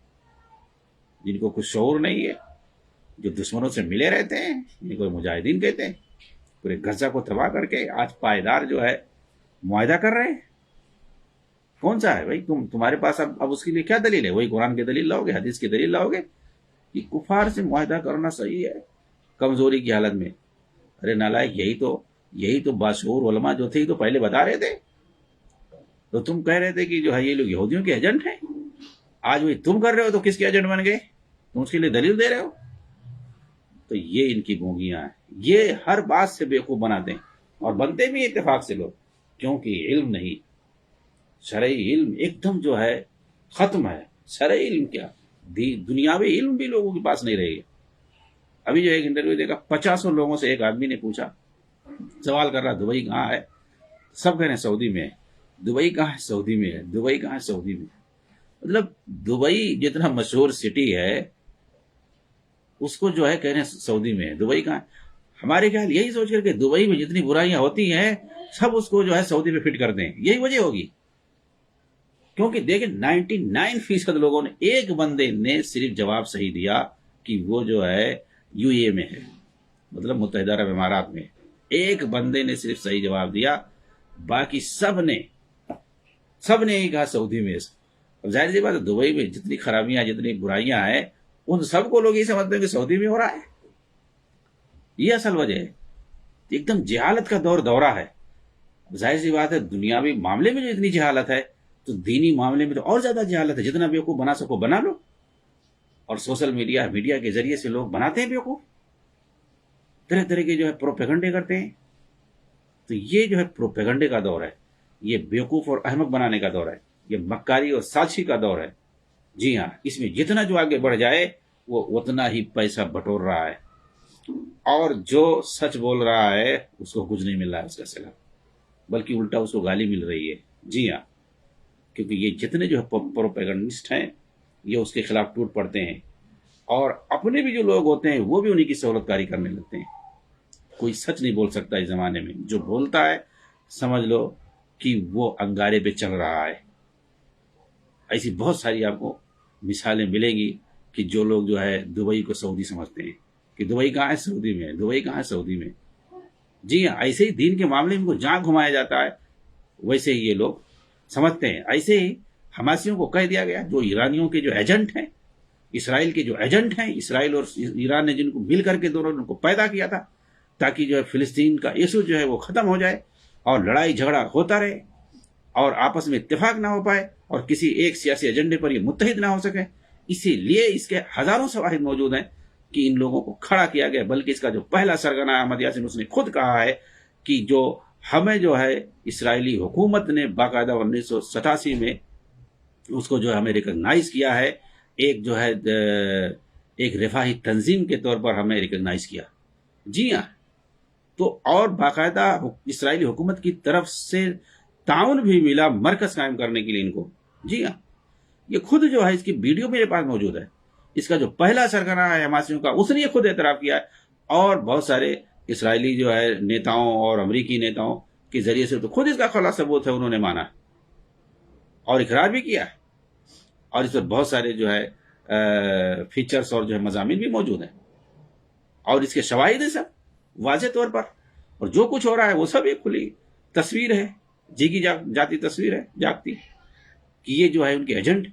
جن کو کچھ شعور نہیں ہے، جو دشمنوں سے ملے رہتے ہیں، یہ کوئی مجاہدین کہتے ہیں؟ پورے غزہ کو تباہ کر کے آج پائیدار جو ہے معاہدہ کر رہے ہیں۔ کون سا ہے بھائی؟ تمہارے پاس اب اس کے لیے کیا دلیل ہے؟ وہی قرآن کی دلیل لاؤ گے، حدیث کی دلیل لاؤ گے کہ کفار سے معاہدہ کرنا صحیح ہے کمزوری کی حالت میں؟ ارے نالائق، یہی تو باشعور علماء جو تھے یہ تو پہلے بتا رہے تھے۔ تو تم کہہ رہے تھے کہ جو ہے یہ لوگ یہودیوں کے ایجنٹ ہیں، آج وہی تم کر رہے ہو تو کس کے ایجنٹ بن گئے؟ تم اس کے لیے دلیل دے رہے ہو؟ تو یہ ان کی گونگیاں ہیں، یہ ہر بات سے بیوقوف بناتے ہیں، اور بنتے بھی اتفاق سے لوگ، کیونکہ علم نہیں، شرعی علم ایک دم جو ہے ختم ہے۔ شرعی علم کیا، دنیاوی علم بھی لوگوں کے پاس نہیں رہے گا۔ ابھی جو ایک انٹرویو دیکھا، 50 لوگوں سے ایک آدمی نے پوچھا، سوال کر رہا دبئی کہاں ہے، سب کہہ رہے ہیں سعودی میں ہے۔ دبئی کہاں ہے؟ سعودی میں ہے۔ دبئی کہاں ہے؟ سعودی میں۔ مطلب دبئی جتنا مشہور سٹی ہے اس کو جو ہے کہہ رہے ہیں سعودی میں ہے۔ دبئی کہاں ہے؟ ہمارے خیال یہی سوچ کر کہ دبئی میں جتنی برائیاں ہوتی ہیں سب اس کو جو ہے سعودی میں فٹ کر دیں، یہی وجہ ہوگی۔ کیونکہ دیکھیں 99% لوگوں نے، ایک بندے نے صرف جواب صحیح دیا کہ وہ جو ہے یو اے میں ہے، مطلب متحدہ عرب امارات میں۔ ایک بندے نے صرف صحیح جواب دیا، باقی سب نے یہی کہا سعودی میں۔ اب ظاہر سی بات ہے دبئی میں جتنی خرابیاں جتنی برائیاں ہیں ان سب کو لوگ یہ سمجھتے ہیں کہ سعودی میں ہو رہا ہے، یہ اصل وجہ ہے۔ ایک دم جہالت کا دورہ ہے۔ ظاہر سی بات ہے دنیاوی معاملے میں جو اتنی جہالت ہے تو دینی معاملے میں تو اور زیادہ جہالت ہے۔ جتنا بیوقوف بنا سکو بنا لو، اور سوشل میڈیا کے ذریعے سے لوگ بناتے ہیں بیوقوف، طرح طرح کے جو ہے پروپیگنڈے کرتے ہیں۔ تو یہ جو ہے پروپیگنڈے کا دور ہے، یہ بیوقوف اور احمق بنانے کا دور ہے، یہ مکاری اور سازشی کا دور ہے۔ جی ہاں، اس میں جتنا جو آگے بڑھ جائے وہ اتنا ہی پیسہ بٹور رہا ہے، اور جو سچ بول رہا ہے اس کو کچھ نہیں مل رہا ہے اس کا صلہ، بلکہ الٹا اس کو گالی مل رہی ہے۔ جی ہاں، کیونکہ یہ جتنے جو ہے پروپیگنڈسٹ ہیں یہ اس کے خلاف ٹوٹ پڑتے ہیں، اور اپنے بھی جو لوگ ہوتے ہیں وہ بھی انہی کی سہولت کاری کرنے لگتے ہیں۔ کوئی سچ نہیں بول سکتا اس زمانے میں، جو بولتا ہے سمجھ لو کہ وہ انگارے پہ چل رہا ہے۔ ایسی بہت ساری آپ کو مثالیں ملیں گی کہ جو لوگ جو ہے دبئی کو سعودی سمجھتے ہیں کہ دبئی کہاں ہے؟ سعودی میں ہے۔ دبئی کہاں ہے؟ سعودی میں۔ جی ہاں، ایسے ہی دین کے معاملے میں کو جہاں گھمایا جاتا ہے ویسے ہی یہ لوگ سمجھتے ہیں۔ ایسے ہی حماسیوں کو کہہ دیا گیا، جو ایرانیوں کے جو ایجنٹ ہیں، اسرائیل کے جو ایجنٹ ہیں، اسرائیل اور ایران نے جن کو مل کر کے دونوں ان کو پیدا کیا تھا تاکہ جو ہے فلسطین کا ایشو جو ہے وہ ختم ہو جائے اور لڑائی جھگڑا ہوتا رہے اور آپس میں اتفاق نہ ہو پائے اور کسی ایک سیاسی ایجنڈے پر یہ متحد نہ ہو سکے۔ اسی لیے اس کے ہزاروں شواہد موجود ہیں کہ ان لوگوں کو کھڑا کیا گیا، بلکہ اس کا جو پہلا سرغنہ احمد یاسین اس نے خود کہا ہے کہ جو ہمیں جو ہے اسرائیلی حکومت نے باقاعدہ 1987 میں اس کو جو ہے ہمیں ریکگنائز کیا ہے، ایک جو ہے ایک رفاہی تنظیم کے طور پر ہمیں ریکگنائز کیا۔ جی ہاں، تو اور باقاعدہ اسرائیلی حکومت کی طرف سے تعاون بھی ملا مرکز قائم کرنے کے لیے ان کو۔ جی ہاں، یہ خود جو ہے اس کی ویڈیو میرے پاس موجود ہے، اس کا جو پہلا سرغنہ ہے حماسیوں کا اس نے خود اعتراف کیا ہے، اور بہت سارے اسرائیلی جو ہے نیتاؤں اور امریکی نیتاؤں کے ذریعے سے تو خود اس کا کھلا ثبوت ہے، انہوں نے مانا اور اقرار بھی کیا ہے، اور اس پر بہت سارے جو ہے فیچرز اور جو ہے مضامین بھی موجود ہیں، اور اس کے شواہد ہیں سب واضح طور پر، اور جو کچھ ہو رہا ہے وہ سب ایک کھلی تصویر ہے، جیگی جاتی تصویر ہے جاگتی کہ یہ جو ہے ان کے ایجنٹ۔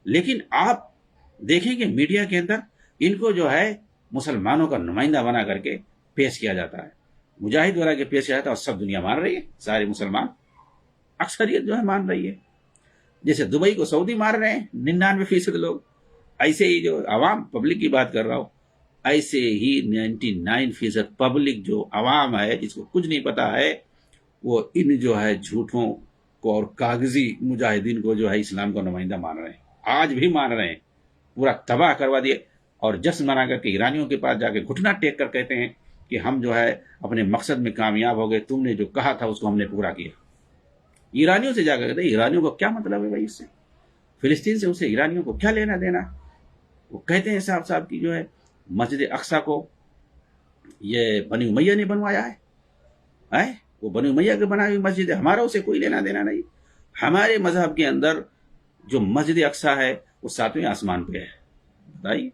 لیکن آپ دیکھیں کہ میڈیا کے اندر ان کو جو ہے مسلمانوں کا نمائندہ بنا کر کے پیش کیا جاتا ہے، مجاہد بنا کے پیش کیا جاتا ہے، اور سب دنیا مان رہی ہے، سارے مسلمان اکثریت جو ہے مان رہی ہے۔ جیسے دبئی کو سعودی مار رہے ہیں 99% لوگ، ایسے ہی جو عوام پبلک کی بات کر رہا ہوں، ایسے ہی 99% پبلک جو عوام ہے جس کو کچھ نہیں پتا ہے وہ ان جو ہے جھوٹوں کو اور کاغذی مجاہدین کو جو ہے اسلام کا نمائندہ مان رہے ہیں، آج بھی مان رہے ہیں، پورا تباہ کروا دیے، اور جشن منا کر کے ایرانیوں کے پاس جا کے گھٹنا ٹیک کر کہتے ہیں کہ ہم جو ہے اپنے مقصد میں کامیاب ہو گئے، تم نے جو کہا تھا اس کو ہم نے پورا کیا۔ ایرانیوں سے جا کر کہتے ہیں، ایرانیوں کو کیا مطلب ہے بھائی اس سے، فلسطین سے اسے ایرانیوں کو کیا لینا دینا؟ وہ کہتے ہیں صاحب کی جو ہے مسجد اقصی کو یہ بنی امیہ نے بنوایا ہے، وہ بنی امیہ کے بنائی ہوئی مسجد ہے، ہمارا اسے کوئی لینا دینا نہیں۔ ہمارے مذہب کے اندر جو مسجد اقصی ہے وہ 7ویں آسمان پہ ہے۔ بتائیے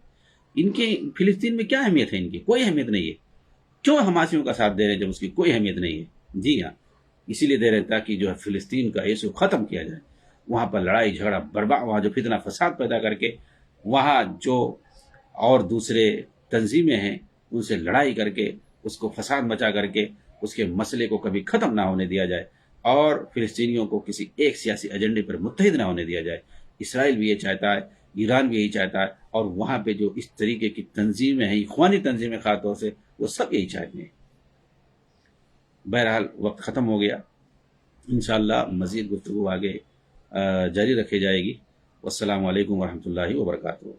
ان کے فلسطین میں کیا اہمیت ہے؟ ان کی کوئی اہمیت نہیں ہے، کیوں حماسیوں کا ساتھ دے رہے ہیں جب اس کی کوئی اہمیت نہیں ہے؟ جی ہاں، اسی لیے دے رہے تاکہ جو ہے فلسطین کا ایشو ختم کیا جائے، وہاں پر لڑائی جھگڑا برباد، وہاں جو فتنہ فساد پیدا کر کے وہاں جو اور دوسرے تنظیمیں ہیں ان سے لڑائی کر کے اس کو فساد مچا کر کے اس کے مسئلے کو کبھی ختم نہ ہونے دیا جائے، اور فلسطینیوں کو کسی ایک سیاسی ایجنڈے پر متحد نہ ہونے دیا جائے۔ اسرائیل بھی یہ چاہتا ہے، ایران بھی یہی چاہتا ہے، اور وہاں پہ جو اس طریقے کی تنظیمیں ہیں، اخوانی تنظیمیں خاص طور سے، وہ سب یہی چاہتے ہیں۔ بہرحال وقت ختم ہو گیا، انشاءاللہ مزید گفتگو آگے جاری رکھی جائے گی۔ والسلام علیکم ورحمۃ اللہ وبرکاتہ۔